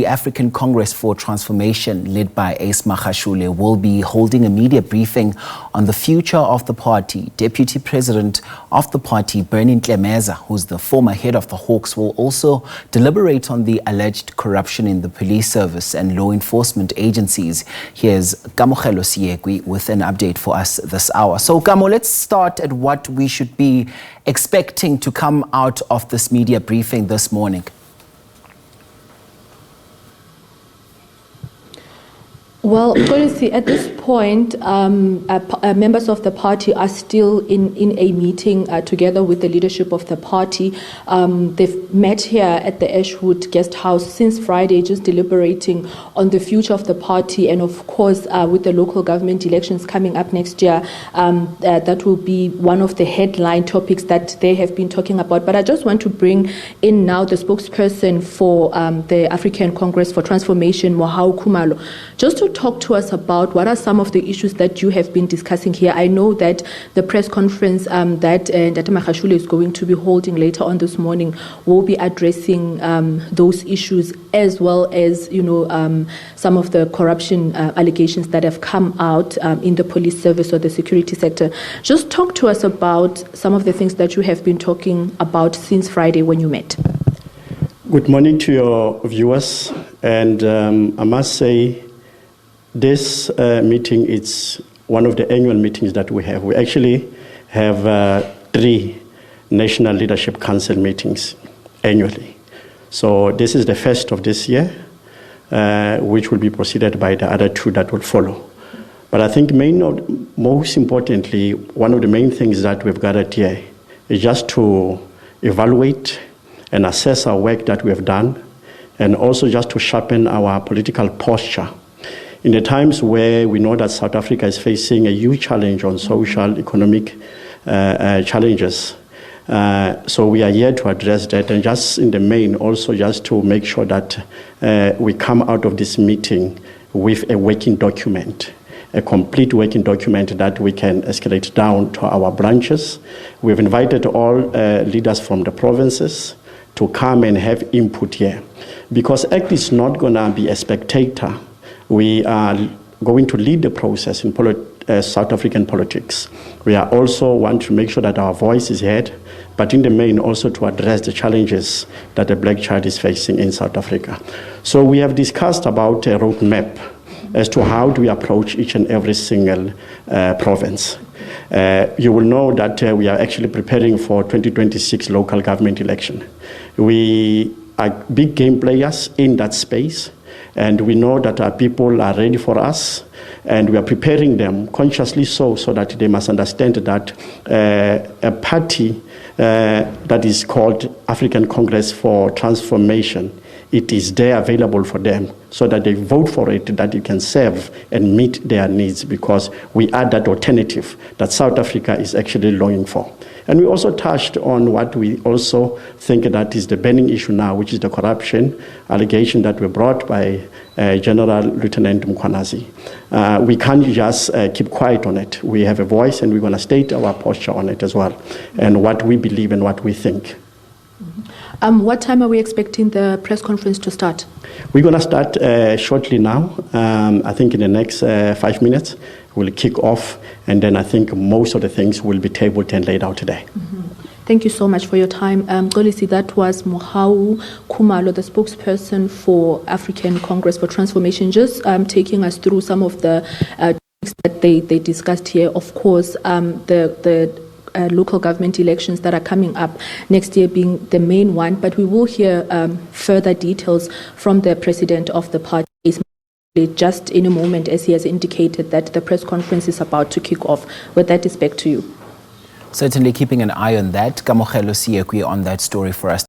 the African Congress for Transformation, led by Ace Magashule, will be holding a media briefing on the future of the party. Deputy President of the party, Bernie Ntlemeza, who's the former head of the Hawks, will also deliberate on the alleged corruption in the police service and law enforcement agencies. Here's Kamogelo Seekeoi with an update for us this hour. So, Kamo, let's start at what we should be expecting to come out of this media briefing this morning. Well, policy at this point, members of the party are still in a meeting together with the leadership of the party. They've met here at the Ashwood Guest House since Friday, just deliberating on the future of the party, and of course, with the local government elections coming up next year, that will be one of the headline topics that they have been talking about. But I just want to bring in now the spokesperson for the African Congress for Transformation, Khumalo, just to talk to us about what are some of the issues that you have been discussing here. I know that the press conference that Ace Magashule is going to be holding later on this morning will be addressing those issues, as well as some of the corruption allegations that have come out in the police service or the security sector. Just talk to us about some of the things that you have been talking about since Friday when you met. Good morning to your viewers, and I must say, this meeting is one of the annual meetings that we have. We actually have 3 National Leadership Council meetings annually. So this is the first of this year, which will be preceded by the other 2 that will follow. But I think most importantly, one of the main things that we've gathered here is just to evaluate and assess our work that we have done, and also just to sharpen our political posture in the times where we know that South Africa is facing a huge challenge on social, economic challenges. So we are here to address that, and just in the main, also just to make sure that we come out of this meeting with a working document, a complete working document that we can escalate down to our branches. We've invited all leaders from the provinces to come and have input here, because ACT is not going to be a spectator. We are going to lead the process in South African politics. We are also want to make sure that our voice is heard, but in the main also to address the challenges that the black child is facing in South Africa. So we have discussed about a roadmap as to how do we approach each and every single province. You will know that we are actually preparing for 2026 local government election. We are big game players in that space, and we know that our people are ready for us, and we are preparing them consciously so that they must understand that a party that is called African Congress for Transformation, it is there available for them, so that they vote for it, that it can serve and meet their needs, because we are that alternative that South Africa is actually longing for. And we also touched on what we also think that is the burning issue now, which is the corruption allegation that were brought by General Lieutenant Mkhwanazi. We can't just keep quiet on it. We have a voice, and we're going to state our posture on it as well, and what we believe and what we think. What time are we expecting the press conference to start? We're going to start shortly now. I think in the next 5 minutes, we'll kick off, and then I think most of the things will be tabled and laid out today. Thank you so much for your time. Golisi, that was Khumalo, the spokesperson for African Congress for Transformation, just taking us through some of the topics that they discussed here. Of course, the local government elections that are coming up next year being the main one, but we will hear further details from the president of the party just in a moment, as he has indicated that the press conference is about to kick off. With that, is back to you. Certainly keeping an eye on that. Kamogelo Seekeoi on that story for us.